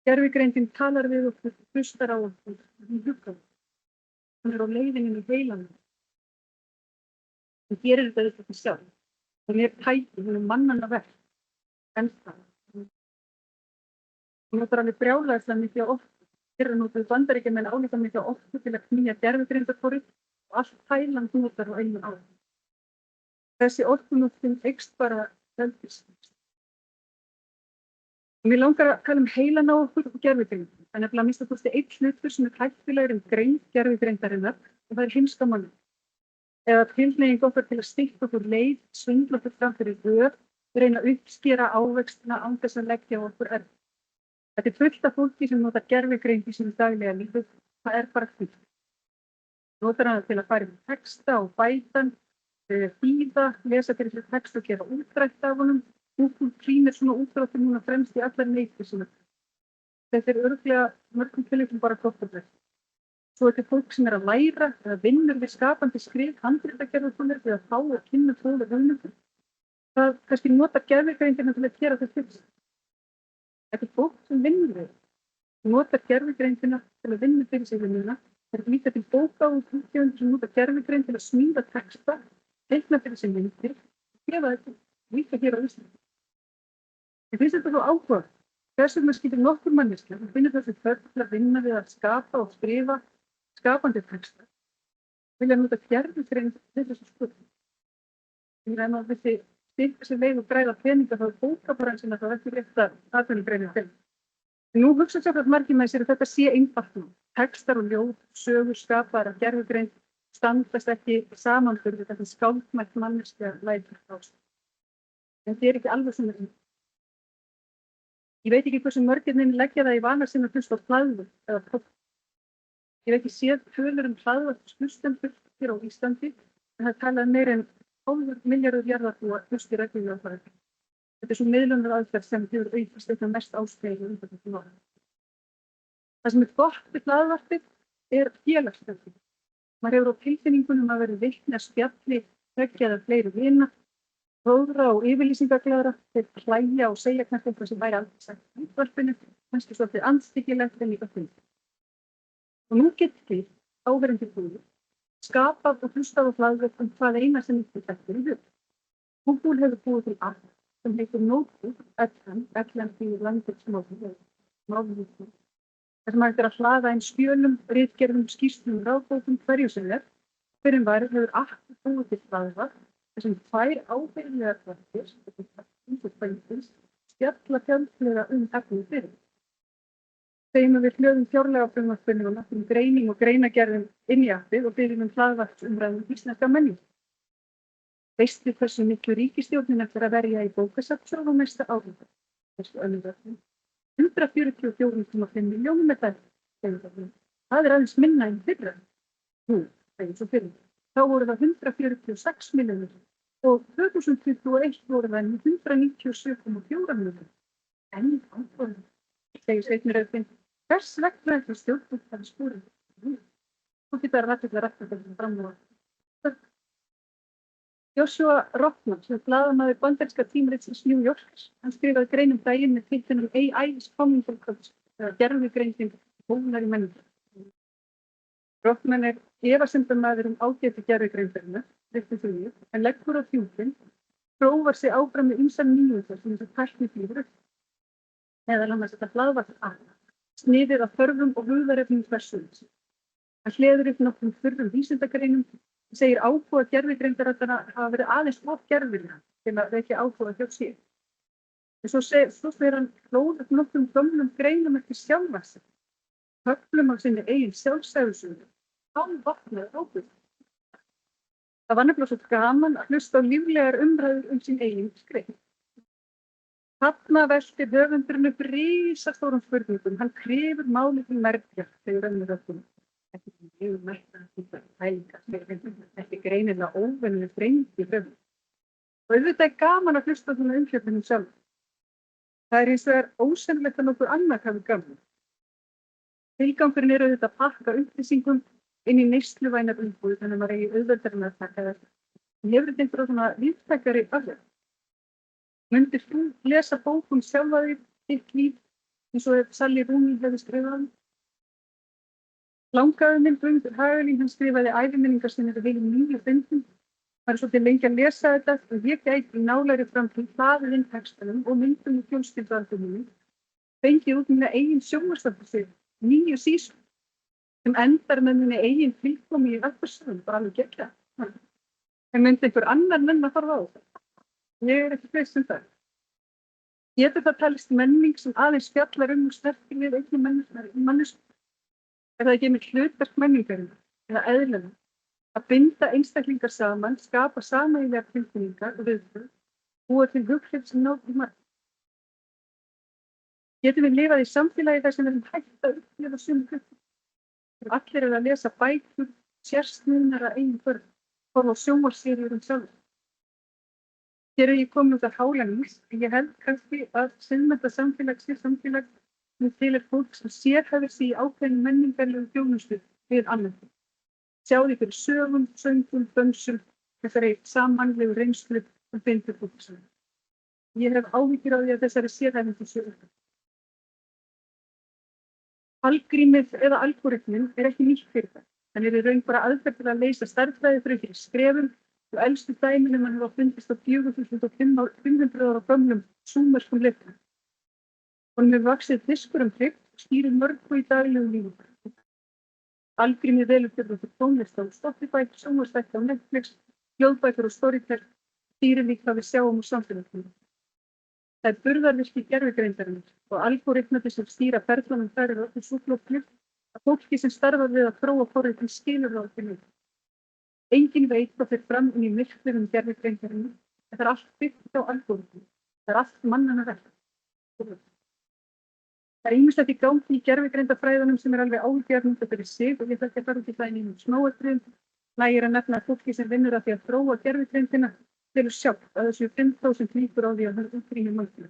Gervigreindin talar við okkur, hlustar á okkur, hún huggar okkur. Hún er á leiðinni í heilanum. Hún gerir þetta ekki sjálf. Hún er tæki, hún er mannanna verk. En það. Hún notar alveg brjálæðislega mikið á orku. Þeirra notuðu Bandaríkjamenn álíka mikið á orku til að knýja gervigreindarforrið og allt Tæland notar á einu ári. Þessi orkunotkun eykst bara veldislega. Mér langar að tala heilan á okkur og gervigreindar. Það er nefnilega að minnsta kosti einn hlutur sem er hættulegur greind gervigreindarinnar og það er heimska manni. Eða tilhneiging okkar til að stytta okkur leið, svindla okkur fram fyrir röð, reyna að uppskera ávextina án þess að leggja á okkur erf. Þetta er fullt af fólki sem notar gervigreind í sínu daglega lífi. Það er bara fullt. Notar hana til að fara með texta og bætan, þýða, lesa fyrir þessu text og gera útdrætt af honum. Google klínir svona útdráttur núna fremst í allar leikir sína. Þetta er örugglega mörgum tilvikum bara doktorverk. Svo er þetta fólk sem er að læra eða vinnur við skapandi skrif, handritagerðarkonur eða fá og kynna fróðar hugmyndir. Það kannski notar gervigreindina til að gera þetta fyrir sig. Þetta er fólk sem vinnur við. Notar gervigreindina til að vinna fyrir sig vinnuna. Það er líka til bóka og útgefendur sem notar gervigreind til að smíða texta, teikna fyrir sig myndir, gefa þetta líka hér á Íslandi. Ég finnst þetta svo áhuga. Þess vegna skiptir nokkur manneskja sem finnur þessi þörf til að vinna við að skapa og skrifa skapandi texta. Vilja nota gervigreind til þessu sköpum. Ég reyna að þessi styrka sér leið og græða peninga þá bókabransin að það ekki rétt að atvinnugreinin til. Nú hugsa sér að margir með sér að þetta sé einfalt nú. Textar og ljóð, sögur skapaðar af gervigreind standast ekki samanburð við þetta skáldmætt manneskja lætur ást. En þetta er ekki alveg sem þetta. Ég veit ekki hversu mörgirnin leggja það í vana sinna að hlusta á hlaðvörp eða podcast. Ég hef ekki séð tölur hlaðvarpshlustendur hér á Íslandi, en það talaði meira en 12 milljarður jarðarbúa hlusti reglulega á hlaðvarp. Þetta er svo miðlunaraðferð sem hefur aukist einna mest ástæðu undanfarna árin. Það sem er gott við hlaðvarpið er félagsskapur. Maður hefur á tilfinningunum að vera vitni að spjalli, tveggja eða fleiri vina, hróðra og yfirlýsingaglaðra, þeir hlæja og segja kannski eitthvað sem væri aldrei sagt í útvarpinu, kannski svolítið andstyggilegt en líka fyndið. Og nú getur þið, áheyrendur búið, skapað og hlustað á hlaðvörp hvað eina sem ykkur þetta í hug. Google hefur búið til app sem heitir Notebook, Ellen því landið smáðum. Það sem hægt að hlaða inn skjölum, ritgerðum, skýrslum, ráðbókum, hverju sem er. Fyrir varir hefur app búið til hlaðvarp þessum 2 ábyrgðlegar þættir, spjalla fjölslega efnið fyrir. Þeim við hljóðum fjárlagafrumvarpinu og náttúrum greining og greinagerðum inn í appið og byrjum hlaðvarpsumræðum íslenska menningu. Veistu hversu miklu ríkisstjórnin ætlar að verja í bókasafnsal á næsta ári? Þessu önnurverðinu. 144,5 milljónum er þetta. Það er aðeins minna en fyrra. Nú, eins og fyrra. Þá voru það 146 milljónir og 2021 voru það 197,4 milljónir. En áfram, segir Sveinn Rauðfinn, hvers vegna er það stjórnvöld að skúra? Þú getur að rætta þetta fram á. Joshua Rockman, sem blaðamaður bandaríska tímaritsins New Yorkers, hann skrifaði grein daginn með titlinum AI is coming for culture, eða gervigreindin hófnar í menningu. Rockman er efasemdamaður ágæti gervigreindarinnar, en leggur á fjúpin, prófar sig áfram með ýmsar nýjungar sem þessi tækni býður upp. Meðal annars þetta hlaðvarp sniðið af þörfum og hugðarefnum hversugins. Hann hleður upp nokkrum fyrrum vísindagreinum, segir áhuga gervigreindarinnar hafa verið aðeins of gerfilega til að vekja áhuga hjá sér. En svo segir hann hlóð upp nokkrum gömlum greinum eftir sjálfa sig. Höflum á sinni eigin sjálfsæfisögu, án vaknaði ábyrgð. Það var nefnilega svo gaman að hlusta á líflegar umræður sín eigin skrein. Þarna veltir höfundurinn upp risastórum spurningum. Hann krefur málið til mergja, segir önnur höfundurinn. Þetta er mjög merkilegt pælingar, þetta er greinilega óvenjuleg þrengt í höfund. Og auðvitað gaman að hlusta á svona umfjöllunum sjálf. Það er hins vegar ósennilegt að nokkur annar hafi gaman. Tilgangurinn er auðvitað að pakka upplýsingum inn í neysluvænar umbúð þannig að maður eigi auðveldarinn að taka þetta. En hefur þetta einhverja svona víðtækari afleið? Myndir þú lesa bókum sjálfa þitt líf eins og Sally Rooney hefði skrifað? Langafi minn Guðmundur Hagalín, hann skrifaði æviminningar sem eru heilum 9 bindum. Það er svolítið lengi að lesa þetta og ég gæti nálæri fram til hlaðið inn textanum og myndum í fjölskyldualbuminu. Fengið út mína eigin sjónvarpsþáttaseríu, 9 sísón, sem endar með minni eigin tilkomi í alvarsögum, bara alveg geggjað. En myndi einhver annar menn að fara á þetta? Ég er ekki viss það. Getur það talist menning sem aðeins fjallar og snertir við einni mannesku? Er það ekki einmitt hlutverk menningarinnar eða eðlunum að binda einstaklingar saman, skapa sameiginlegar tilfinningar og viðbrögð, búa til hughrif sem ná til margt? Getum við lifað í samfélagi þar sem við erum hægt að upplifa sömu hluti? Allir eru að lesa bækur, sérsniðnara eigin börn, horfa á sjónvarpsseríur sjálfur. Hér er ég komin út af hálanís, en ég held kannski að siðmennta samfélag sé samfélag sem til fólk sem sérhæfir sig í ákveðnum menningarlegum þjónustu við annan. Sjáðu fyrir sögum, söngum, dönsum, þessari sammannlegu reynslu og bindur fólk saman. Ég hef áhyggjur á því að þessari sérhæfingu sé upp. Algrímið eða algoritminn ekki nýtt fyrir það. Hann í raun bara aðferð til að leysa stærðfræðiþrautir í skrefum og elstu dæmin hann hafa fundist á 4500 ára gömlum súmerskum leifum. Honum hefur vaxið fiskur hrygg og stýrir mörgu í daglegu lífi. Algrímið velur fyrir tónlist á Spotify, sjónvarpsþætti á Netflix, hljóðbækur og Storytel, stýrir líka við sjáum og samfélagsmiðlum. Það burðarvirki gervigreindarinnar og algoritmarnir sem stýra ferlunum þær eru öllu svo flóknir að fólki sem starfar við að þróa forritin skilur það ekki neitt. Enginn veit hvað fer fram í myrkvinum gervigreindarinnar, en það allt byggt á algoritmum. Það allt mannanna verk. Það ýmislegt í gangi í gervigreindafræðunum sem alveg áhyggjuefni fyrir sig og ég ætla ekki að fara út í það í neinum smáatriðum. Nægir að nefna að fólki sem vinnur að því að þróa gervigreindina telur sjálft að þessu 5.000 líkur á því að hann útrými mannkyni.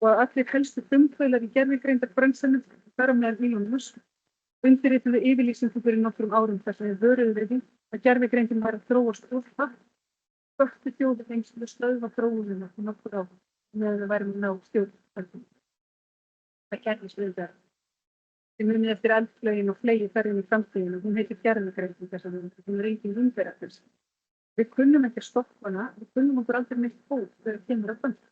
Og að allir helstu frumkvöðlar í gervigreindarbransanum, þar á meðal Elon Musk, undirrituðu yfirlýsingu fyrir nokkrum árum þar sem þeir vöruðu við því að gervigreindin var að þróast of hratt. Hvöttu þjóðir heims til að stöðva þróunina í nokkur ár meðan við værum að ná stjórnvöldum. Það gerðist við það. Við munum eftir eldflaugin og flegi ferðin í framtíðinu. Hún heitir gervigreind þess að hún engin umferðarfels. Við kunnum ekki að stoppa hana, við kunnum okkur aldrei neitt bót þegar kemur að banda.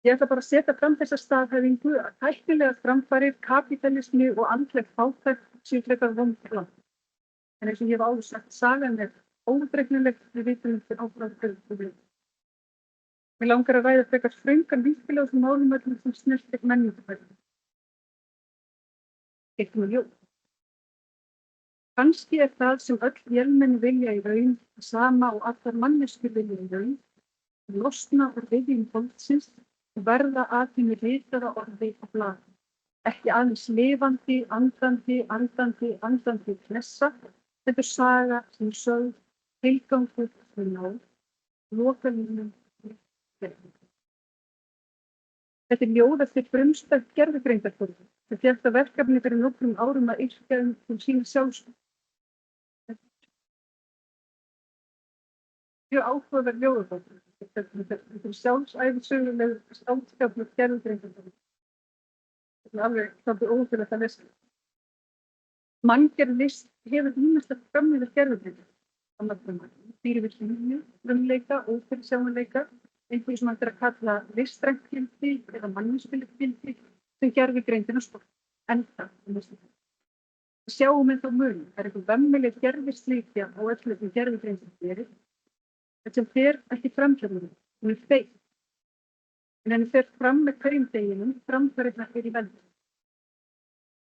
Ég ætla bara að setja fram þessa staðhæfingu að tæknilegar framfarir, kapítalismi og andleg fátækt séu frekar vond land. En eins og ég hef áður sagt, sagan óútreiknanleg, við vitum til áfram. Mér langar að ræða frekar þröngan vinkil á þessum málum öllum sem snertir menningafræði. Eitt ljóð. Kannski það sem öll vélmenni vilja í raun, sama og allar manneskjur vilja í raun, losna úr viðjum fólksins og verða að hinu ritaða orði á blað. Ekki aðeins lifandi, andandi klessa, þetta saga sem sögð, tilgangur sem náð, lokalínum. Þetta ljóð eftir frumstætt gervigreindarform sem fékk það verkefni fyrir nokkrum árum að yrkja til sína sjálfsmynd. Mjög áhugaverð ljóðabók. Þetta sjálfsævisögulegur skáldskapur gervigreindarform. Þetta alveg svolítið ótrúlegt að lesa. Manngerð list hefur ýmislegt fram yfir gervigreindar. Býr yfir hlýju, frumleika, ófyrirsjáanleika, einhverju sem hægt að kalla listrænt gildi eða manneskjulegt gildi sem gervigreindin sport. Enda listrænt. Sjáum þá mun, það eitthvað vemmileg gervislíkja á öllu sem gervigreindin gerir, þetta sem fer ekki fram hjá henni, hún feit. En henni fer fram með hverjum deginum, framfærirnar í veldi.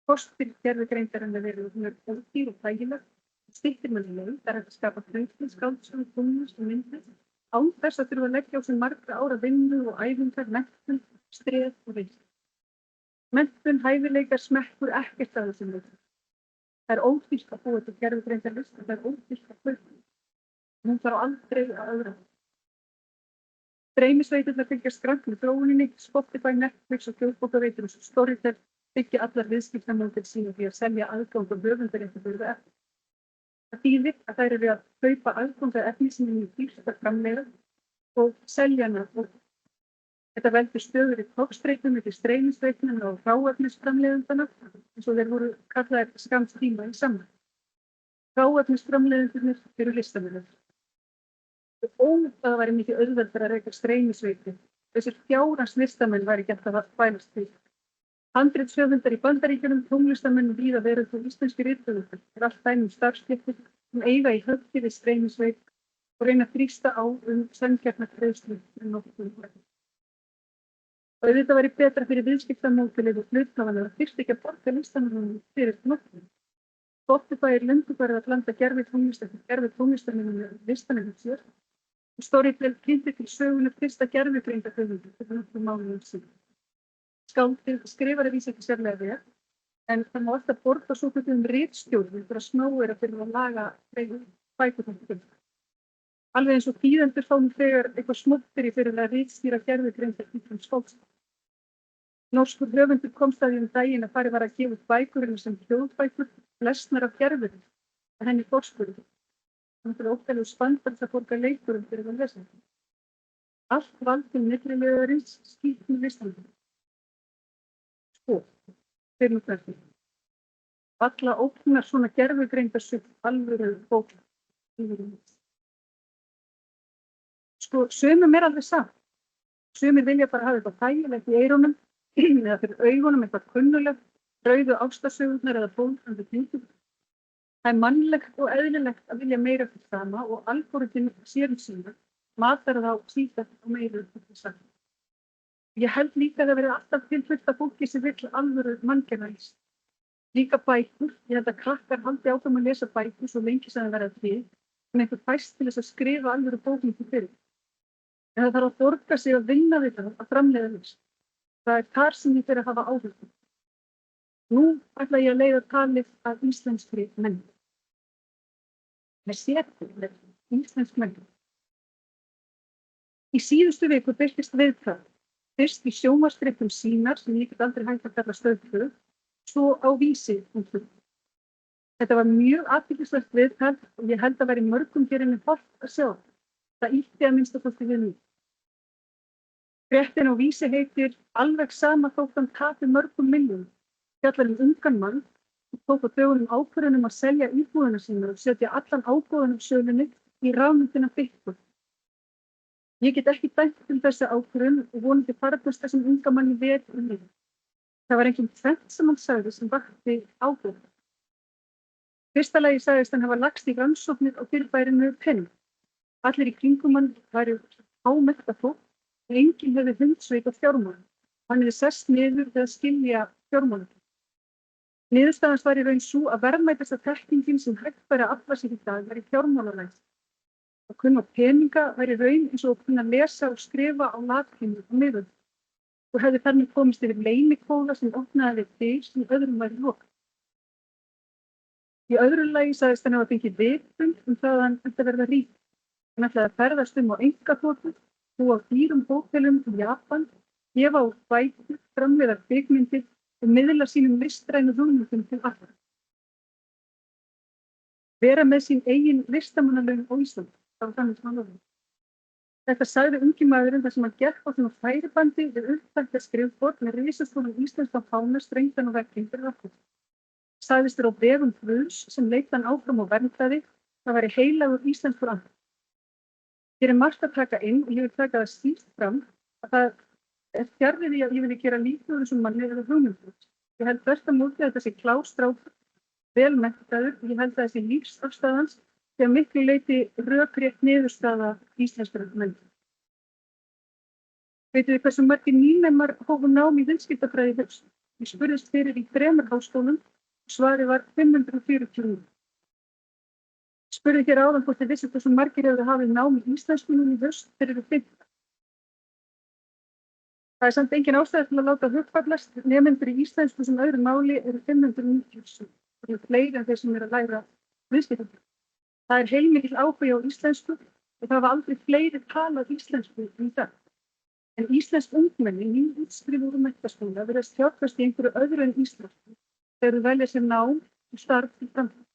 Kostir gervigreindarinnar verið hún ódýr og þægileg, styttir manni leið, það hægt að skapa hlutni, skáldsögu, tónlist og myndlist, án þess að þurfa að leggja á sig margra ára vinnu og æfingar, menntun, streð og reynslu. Menntun, hæfileikar, smekkur ekkert af þessum leikjum. Það ódýrt að búa til gervigreindarlist og það ódýrt að kaupa. Hún þarf aldrei að öðra. Streymisveiturnar fylgjast grannt með þróuninni, Spotify, Netflix og hljóðbókaveitur og Storytel byggja allar viðskiptamódel sína því að selja aðgang og höfundarétti fyrir það efni. Það þýðir að þær eru að kaupa aðgang að efni sem er dýrt að framleiða og selja hana. Þetta veldur stöður í togstreitum milli streymisveitnanna og hráefnisframleiðendana eins og þeir voru kallaðir skamms tíma í saman. Hráefnisframleiðendurnir eru listamenn. Og það væri mikið auðveldara að reka streymisveiti. Þessir fjárans listamenn væri gert að bælast til. Handritshöfundar í Bandaríkjunum, tónlistamenn víða veröld og íslenskir rithöfundar er allt dæmi starfsstéttir sem eiga í höfði við streymisveit og reyna að þrýsta á sanngjarna greiðslur fyrir nokkuð. Og þetta væri betra fyrir viðskiptamódelið og hluthafanna að fyrst ekki að borga listamönnum fyrir nokkuð. Spotify er löngu farið að blanda gervitónlist eftir gervitónlistamönnum með listamönnum sér og Storytel kynnti til sögunni fyrsta gervigreindahöfundur fyrir nokkrum mánuðum síðan. Skáldið skrifar að vísa ekki sérlega vel, en það má alltaf borga svokölluðum ritstjórnum fyrir að snóira fyrir að laga bækurnar. Alveg eins og þýðendur fá nú þegar eitthvað smottir fyrir að ritstýra gervigreindar títlum skáldskap. Norskur höfundur komst að því daginn að farið var að gefa út bækurinn sem hljóðbækur, lesnar af gervigreind, að henni forskurði. Þannig að óttalegur spandans að borga leikurum fyrir að lesa. Allt vald til millilegarins skýrt með listanum. og fyrir hvernig. Alla ógnar svona gervigreindasögn alvöru bók. Sko, sumum alveg samt. Sumir vilja bara hafa eitthvað þægilegt í eyrunum eða fyrir augunum eitthvað kunnulegt, rauðu ástarsögurnar eða bólfandi hlutum. Það mannlegt og eðlilegt að vilja meira fyrir sama og algoritminn sér sína matar þá sífellt og meira fyrir sama. Ég held líka að það verði alltaf tilfyllt að fólki sem vill alvöru manngerða list. Líka bækur, ég held að krakkar haldi áfram að lesa bækur svo lengi sem það verða til, en einhver fæst til þess að skrifa alvöru bókmyndir fyrir. En það þarf að borga sig að vinna við það að framleiða list. Það þar sem ég fyrir að hafa áhuga. Nú ætla ég að leiða talið að íslenskri menningu. Með sérkjörlega íslensk menningu. Í síðustu viku birtist viðtal, fyrst í sjónvarpsfréttum Sýnar sem ég get aldrei hægt að kalla Stöð 2, svo á Vísi.is. Þetta var mjög athyglisvert viðtal og ég held að væri mörgum hér inni hollt að sjá. Það ýtti að minnsta kosti við mig. Fréttin á Vísi heitir Alveg sama þótt hann tapi mörgum milljónum. Fjallar ungan mann og tók á dögunum ákvörðun að selja íbúðina sína og setja allan ágóðann af sölunni í rafmyntina Bitcoin. Ég get ekki dæmt þessa ákvörðun og vonandi farnast þessum unga manni vel í lífi. Það var einhvern tvennt sem hann sagði sem vakti áhuga. Fyrsta lagi sagðist hann hafa lagst í rannsóknir á fyrirbærinu pening. Allir í kringum hann væru ámennta fólk og enginn hefði hundsveit á fjármálum. Hann hefði sest niður við að skilja fjármálum. Niðurstaðans var í raun sú að verðmætasta þekkingin sem hægt væri að afla sér í dag væri fjármálalæsi. Að kunna peninga væri raun eins og að kunna lesa og skrifa á latínu og miðöld. Og hefði þannig komist yfir leynikóða sem opnaði við dyr sem öðrum væri lokað. Í öðru lagi sagðist hann hafa fengið vitund það að hann ætti að verða rík. Hann ætlaði að ferðast á einkaþotu, búa á dýrum hótelum í Japan, gefa út bækur, framleiða kvikmyndir og miðla sínum listrænu hugmyndum til allra. Vera með sín eigin listamannalaun á Íslandi, það var þannig sem hann lofaði. Þetta sagði ungi maðurinn þar sem hann gekk á svona færibandi við upptækta skrifborð með risastóran íslenskan fána strengdan og vegginn fyrir aftur. Sagðist á vegum Guðs sem leit hann áfram og verndaði, það væri heilagur íslenskur andi. Hér margt að taka inn og ég vil taka það skýrt fram að það fjarri því að ég vilji gera lítið úr þessum manni eða hugmyndum. Ég held þvert á móti að þetta sé klár strákur, vel menntaður og ég held að þessi lífsafstæðans þegar miklu leyti rökrétt niðurstaða íslenskrar menningar. Veitu þið hversu margir nýnemar hófu nám í viðskiptafræði í haust? Ég spurðist fyrir í 3 háskólum og svarið var 540. Spurði hér áðan hvort þið vissu hversu margir hefur hafið nám í íslenskunum í haust fyrir 5. Það samt engin ástæða til að láta hugfallast. Nemendur í íslensku sem öðru máli eru 597. Það eru fleiri en þeir sem eru að læra viðskiptafræði. Það er heilmikill áhugi á íslensku og það hafa aldrei fleiri talað íslensku í dag. En íslensk ungmenni, nýútskrifuð úr menntaskóla, virðast fjárfest í einhverju öðru en íslensku þegar þau velja sér nám og starf til framtíðar.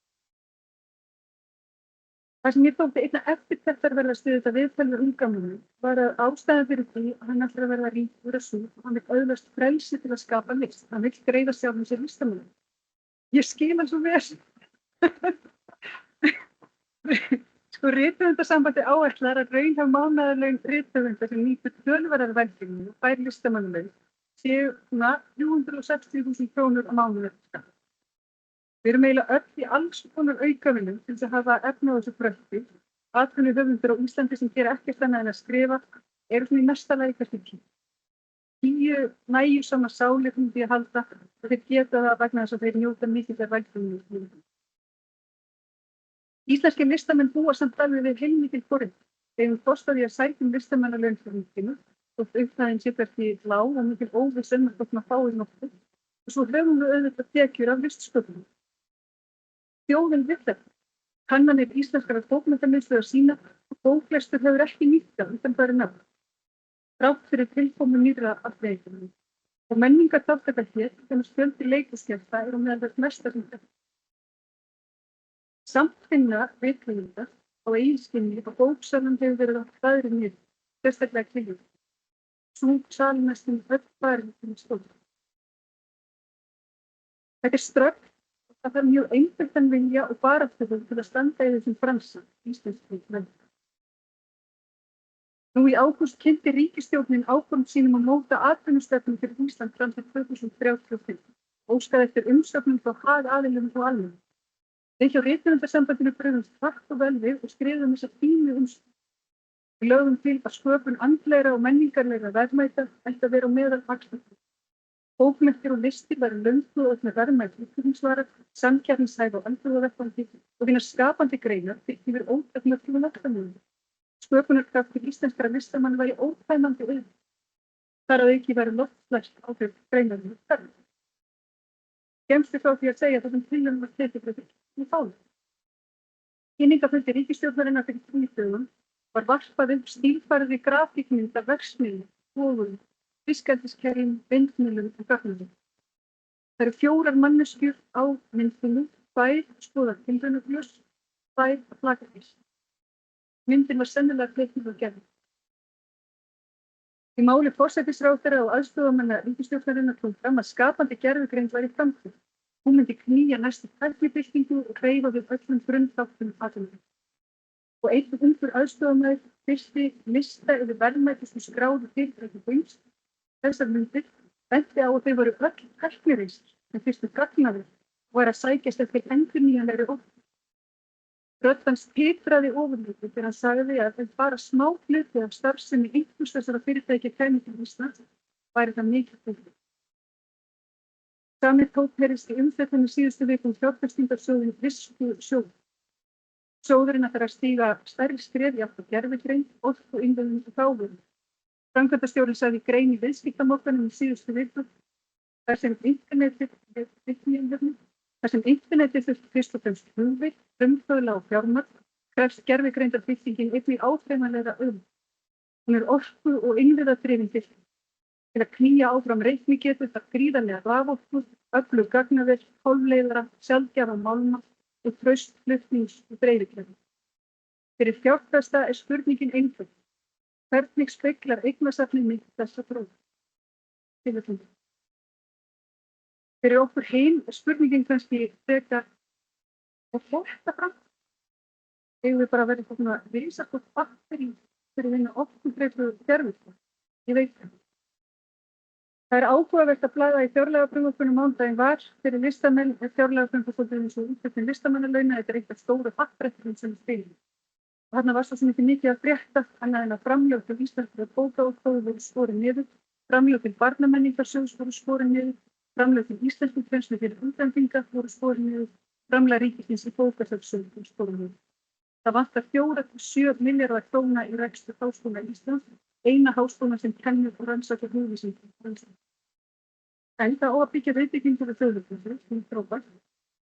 Það sem ég þótti einna eftirtektar verða stuð þetta viðtal við unga manni var að ástæðan fyrir því að hann ætlar að verða ríkur og súr og hann vill öðlast frelsi til að skapa list. Hann vill greiða sjálfum sér listamönnum. Ég skil hann svo vel. Sko rithöfundasambandi áætlar að raunhæf mánaðarlaun rithöfundar sem nýtur töluverðar velgengni og fær listamannalaun séu 360.000 krónur á mánuði eftir skatt. Við erum eiginlega öll í alls konar aukavinnum til þess að hafa efni á þessu brölti. Atvinnuhöfundur á Íslandi sem gera ekkert annað en að skrifa eru svona í mesta lagi kannski 10 nægjusama sálir því að halda og þeir geta það vegna þess að þeir njóta mikillar velgengni. Íslenskir listamenn búa samt alveg við heilmikil forréttindi. Þeim kostar því að sækja listamannalaun frá ríkinu þótt upphæðin sé ekki lág og mikil óviss hvort maður fái nokkuð. Og svo höfum við auðvitað tekjur af listsköpunum. Þjóðin vill þetta. Kannanir íslenskrar bókmenntamiðstöðvar sýna og bóklestur hefur ekki minnkað undanfarin ár. Þrátt fyrir tilkomu nýrra afleiðinga. Og menningarþátttaka hér, þegar fjöldi leikhúsgesta á meðal þess mesta sem þetta. Samt finna rithöfundar á eigin og bóksalum hefur verið á hlaðri niður, sérstaklega kliður. Sú salmestin öll farin til stóð. Þetta ströggl, það þarf mjög einbeittan vilja og baráttu til að standa í þessum bransa íslenskri menningar. Nú í ágúst kynnti ríkisstjórnin áform sínum að móta atvinnustefnu fyrir Ísland fram til 2035. Óskaði eftir umsögnum frá hagaðilum og almenningi. Við hjá Rithöfundasambandinu brugðumst hratt og vel við og skrifuðum þessa fínu umsögn. Við lögðum til að sköpun andlegra og menningarlegra verðmæta ætti að vera á meðal hagsmuna. Bókmenntir og listir væru lönguð með verðmæt útflutningsvara, samkeppnishæf á alþjóðavettvangi og hinar skapandi greinar byggt yfir ótakmörkuðum vaxtarmunum. Sköpunarkraftur íslenskra listamanna væri ótæmandi auðn. Þar að auki væru loftslagsleg áhrif greinarinnar þarf. Kemstu frá því að segja það sem tillögum var tekið fyrir í fáum. Kynningafundi ríkisstjórnarinnar fyrir 3 dögum var varpað upp stílfærðri grafíkmynd af verksmiðjum, vogum, fiskeldiskerjum, vindmyllum og gagnavélum. Það eru 4 manneskjur á myndinni, 2 skoðar tilraunarljós, 2 plakatís. Myndin var sennilega teiknuð og gerð. Í máli forsætisráðherra og aðstoðarmanna ríkisstjórnarinnar kom fram að skapandi gervigreind væri framtíð. Hún myndi knýja næstu tæknibyltingu og hreyfa við öllum grunnþáttum atvinnulífs. Og einn ungur aðstoðarmaður birti lista yfir verðmæti sem skráðu fyrirtæki heims. Þessar myndir benti á að þau voru öll tæknireisur sem fyrstu gagnaver og væru að sækjast eftir endurnýjanlegri orku. Rödd hans titraði ofurlítið þegar hann sagði að ef bara smá hluti af starfsemi einhvers þessara fyrirtækja kæmi til Íslands væri það mikið hluti. Sami tók heyrðist í umfjöllun í síðustu viku fjárfestingarsjóðinn Visku-sjóð. Sjóðurinn ætlar að stíga stærri skref í átt að gervigreind, orku, innviðum og þáverum. Framkvæmdastjórinn sagði í grein í Viðskiptamorgunum í síðustu viku þar sem internetið þurfti fyrst og fremst hugvit, frumkvöðla og fjármagn, krefst gervigreindarbyggingin einnig áþreifanlegra auðn. Hún er orku- og innviðadrifin bygging. Til að knýja áfram reiknigetu þarf gríðarlega raforku, öflug gagnaver, hálfleiðara, sjaldgæfa málma og traust flutnings- og dreifikerfi. Fyrir fjárfesta er spurningin einföld. Hvernig speglar eignasafnið mynd þessa þróun? Tilvitnun. Fyrir okkur hin er spurningin kannski frekar og þetta fram. Eigum við bara að vera svona risastórt batteri fyrir vinna orkudreifu gervigreind? Ég veit það. Það er áhugavert að blæða í fjárlagafrumvarpinu mánudaginn var fyrir listamenn er fjárlagafrumvarpið eins og útflutning listamannalauna. Þetta er eitt af stóru happbrettum sem við spilum. Og þarna var svo sem ekki mikið að frétta annað en að framlög til íslenskra bókaútgáfu voru skorin niður, framlög til barnamenningarsjóðs voru skorin niður, framlög til íslenskukennslu fyrir útlendinga voru skorin niður, framlag ríkisins í bókasafnssjóð voru skorin niður. Það vantar 4 til 7 milljarða króna í rekstur Háskóla Íslands, eina háskóla sem kennir og rannsakar hugvísindi á Íslandi. En það á að byggja viðbyggingu við Þjóðleikhúsið, sem er frábært,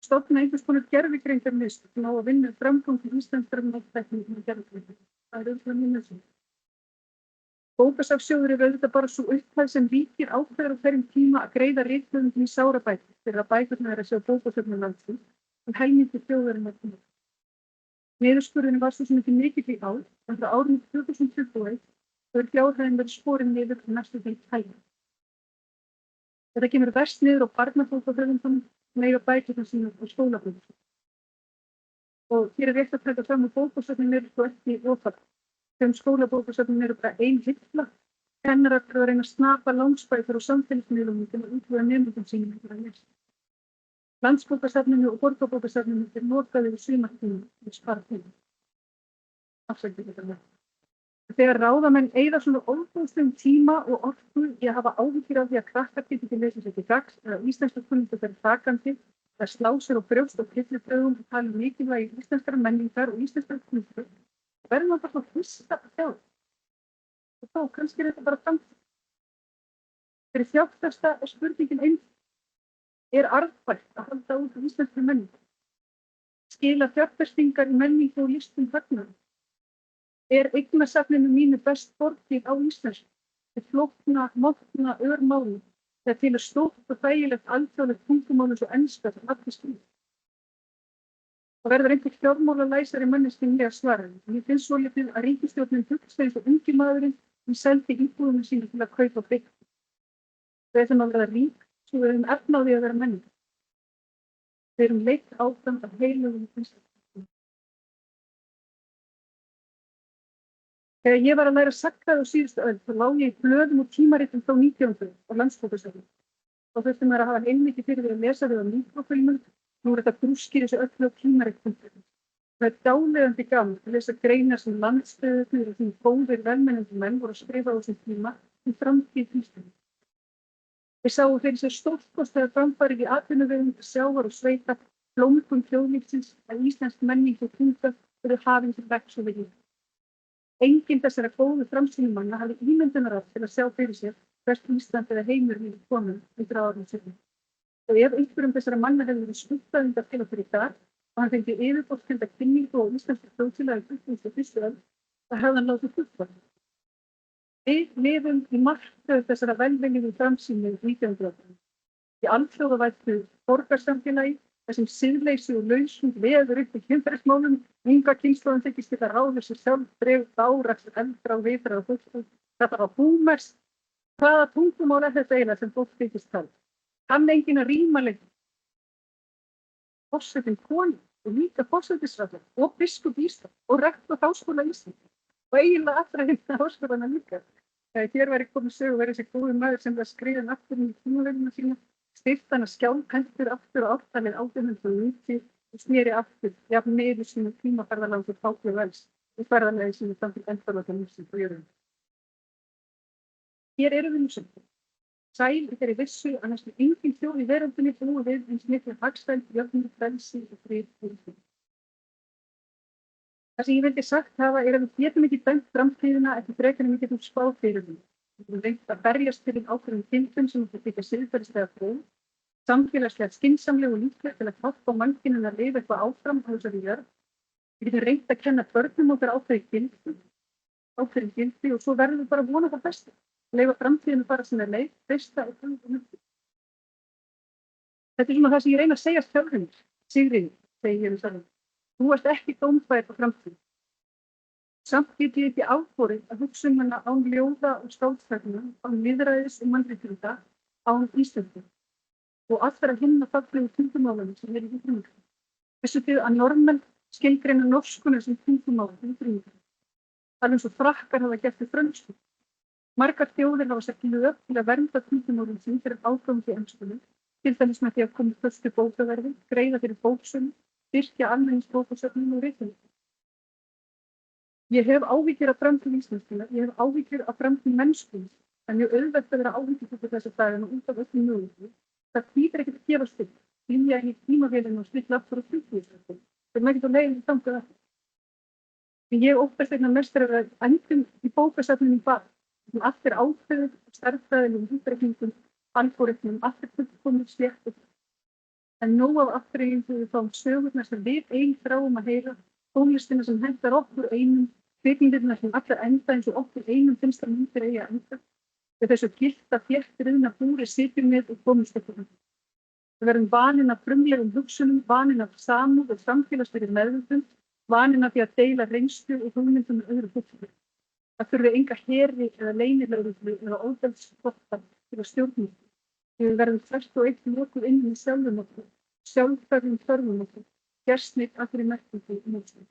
stofna einhvers konar gervigreindarmiðstöð sem á að vinna framgang til íslenskrar máltækni með gervigreind. Það er auðvitað mjög nauðsynlegt. Bókasafnssjóður er auðvitað bara sú upphæð sem ríkið ákveður á hverjum tíma að greiða rithöfundum í sárabætur fyrir að bækurnar þeirra séu á bókasöfnum landsins helmingi þjóðarinnar til. Niðurskurðurinn var svo sem ekki mikill í ár, en frá árinu 2021 hefur fjárhæðin verið skorin niður næstum því helming. Þetta kemur verst niður á barnabókahöfundum sem eiga bækurnar sínar á skólabókum. Og hér er rétt að taka fram að bókasöfnin eru svo ekki ofar. Þegar skólabókasöfnin eru bara ein hilla, kennarar eru að reyna að snapa lánsbækur og samfélagsmiðlum til að útvega nemendum sínum fyrir að lesa. Landsbókasafninu og borgarbókasafninu er notað yfir sumartíma og spara tíma. Afsakið þetta með. Þegar ráðamenn eyða svona óbúðslegum tíma og orku í að hafa áhyggjur af því að krakkar geti ekki lesið sér til gagns eða íslenska kunnáttu fer hrakandi, að slá sér á brjóst og pillibrögðum og tala um mikilvægi íslenskrar menningar og íslenskrar kunnáttu, verður maður bara svona fyrsta að sjá. Og þá kannski er þetta bara framtíð. Fyrir fjárfesta er spurningin einföld. Er arðbært að halda út íslenskri menningu? Skila fjárfestingar í menningu og listum hagnaði? Er eignasafninu mínu best borgið á íslensku? Er flókna, montna, örmáli þegar til er stórt og þægilegt alþjóðlegt tungumál eins og enska sem allir skilja? Það verður einhver fjármálalæsari manneskjunni að svara. Ég finn svolítið að ríkisstjórnin hugsa eins og ungi maðurinn sem seldi íbúðunum sínu til að kaupa byggt. Við ætlum að vera rík svo við höfum efni á því að vera menningar. Við erum leitt áfram af heilögum einstaklingi. Þegar ég var að læra sagnfræði á síðustu öld, þá lá ég í blöðum og tímaritum frá 1900 á Landsbókasafni. Þá þurfti maður að hafa heilmikið fyrir því að lesa þau á mikrofilmum. Nú er þetta grúskir þessu öllu á tímaritum. Það er dáleiðandi gaman að lesa greinar sem landstöðuðir og því góðir velmennandi menn voru að skrifa á þessum tíma framtíð Íslands. Þeir sáu fyrir sér stórkostlegar framfarir í atvinnuvegum, sjávar og sveita, blómgun þjóðlífsins, að íslensk menning og tunga eru hafin til vegs og virðingar. Enginn þessara góðu framsýnumanna hafði ímyndunarafl til að sjá fyrir sér hvert Ísland eða heimurinn yrði kominn 100 árum seinna. Og ef einhverjum þessara manna hefði verið skuldað hingað til okkur í dag og hann fengi yfirborðskennda kynningu á íslensku þjóðfélagi 21. öld, þá hefði hann látið fullfara. Við lifum í martröð þessara velviljugu framsýni 1900. Í alþjóðavæddu borgarsamfélagi, þar sem siðleysi og lausung veður upp í kynferðismálum, unga kynslóðin þykist geta ráðið sér sjálf, dregur bárax, eldra og vitra og fólk. Þetta var búmers. Hvaða tungumál er þetta eiginlega sem fólk þykist tala? Kann enginn að ríma lengur. Forsetinn konu og líka forsætisráðherra og biskup Íslands og rektor Háskóla Íslands og eiginlega allra hinna háskólana líka. Hér væri komið sögu verið þessi góði maður sem var skriðinn aftur í tímavelina sína, styrkt hana skjálpendur aftur á ártalið 1890 og sneri aftur jafn niður sínu tímaferðalangur Páli Vels og ferðalegi sínu fram til endalóka lífsins á jörðinni. Hér erum við nú sem sæl í þeirri vissu að næstum engin þjóð í veröldinni búi við eins miklu hagstæld, jöfnuð, frelsi og frið fyrir því. Það sem ég vildi sagt hafa er að við getum ekki dæmt framtíðina eftir frekar en við getum spáð fyrir því. Við getum reynt að berjast fyrir ákveðnum gildum sem okkur þykja siðferðislega góð, samfélagslega skynsamleg og líkleg til að hjálpa mannkyninu að lifa eitthvað áfram á þessari jörð. Við getum reynt að kenna börnum okkar ákveðin gildi og svo verðum við bara að vona það besta. Leyfa framtíðinu bara sinna leið, treysta og tala um þetta. Þetta er svona það sem ég reyna að segja sjálfur, Sigríður, segi ég við sjálfur. Þú ert ekki dómfær á framtíð. Samt get ég ekki afborið að hugsa hana án ljóða og skáldsagnanna, án lýðræðis og mannréttinda, án Íslandi og allra hinna fallegu tungumálunum sem eru í kringum. Vissuð þið að Norðmenn skilgreina norskuna sem tungumál í kringum. Það er eins og Frakkar hafa gert við frönsku. Margar þjóðir hafa sett lög til að vernda tungumálum sín fyrir ágangi enskunni, til dæmis með því að koma föstu bókaverði, greiða fyrir bóksölu, styrkja almenningsbókasöfnum og ritunum. Ég hef áhyggjur af framtíð íslenskunnar, ég hef áhyggjur af framtíð mennskunnar. Það er mjög auðvelt að vera áhyggjur fyrir þessa dagana út af öllum möguleikum. Það þýðir ekkert að gefa styrk, dýmja í tímavélinu og stilla aftur á fylgjuðstöðum. Það er ekkert á leiðinni þangað aftur. Ég óttast einna mest að endum í bókasöfnum í bað, sem allt er ákveðið og stærðfræðilegum útreikningum, algoritmum, allt er fullkomið slétt. En nóg af aftureyjum þegar við fáum sögurnar sem við ein þráum að heyra, tónlistina sem hentar okkur einum, kvikmyndirnar sem allar enda eins og okkur einum finnst að myndir eigi að enda. Við þessu gilda þéttriðna búri sitjum við og komumst okkur. Við verðum vaninn af frumlegum hugsunum, vaninn af samúð og samfélagslegri meðvitund, vaninn af því að deila reynslu og hugmyndum með öðru fólki. Það þurfi enga heri eða leynilögreglu eða ofbeldisflokka til að stjórna. Við verðum þvert og eitt lokuð inn í sjálfum okkur, sjálfhverfum þörfum okkur, gersnið allri merkingu í mótstöðu.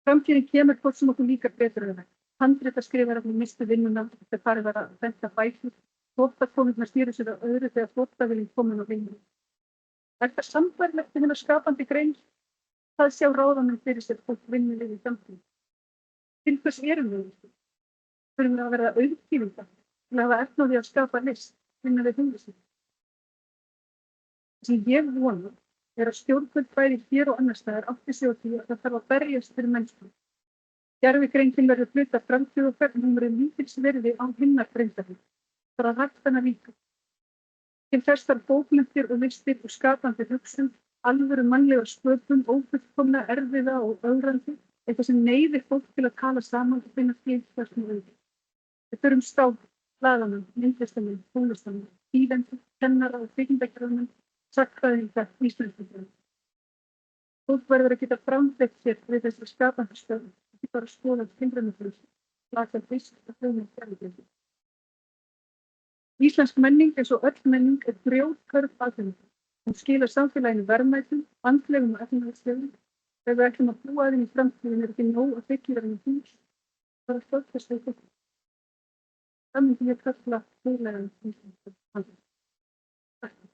Framtíðin kemur hvort sem okkur líkar betur en það. Handritaskrifari misstu vinnuna þegar farið var að prenta bækur, flóttakonurnar stýru sér á öðru þegar flóttavilinn komin á vinnu. Er það sambærilegt við hennar skapandi grein? Það sjá ráðamenn fyrir sér fólk vinnulegu í framtíðin. Til hvers erum við? Þurfum við að verða auðkýfingar? Til að hafa efni á því að skapa list, vinna við hugvísinu. Það sem ég vona er að stjórnvöld bæði hér og annars staðar átti sig á því að það þarf að berjast fyrir mennsku. Gervigreindin verður hluti af framtíð okkar en hún verður lítils virði án hinnar greindarinnar. Það er að rækta hana líka. Til þess þarf bókmenntir og listir og skapandi hugsun, alvöru mannlegar sköpun, ófullkomna, erfiða og ögrandi, eitthvað sem neyðir fólk til að tala saman og finna til þessum auðvitað. Við þurfum stáð, blaðamenn, myndlistamenn, tónlistamenn, þýðendur, kennara og kvikmyndagerðarmenn, sagnfræðinga, íslenskumenn. Fólk verður að geta framfleytt sér við þessari skapandi stöðu, ekki bara skoða tilraunaflössu, laka fisk og hljómið gerðugreindi. Íslensk menning eins og öll menning er grjótkörf atvinnugrein. Hún skilar samfélaginu verðmætum, andlegum og efnahagslegum. Ef við ætlum að búa að þeim í framtíðinni ekki nóg að byggja þeim í hús, það er fjárfesta í þetta. Það myndi ég kalla heilagan íslenskan handel. Takk.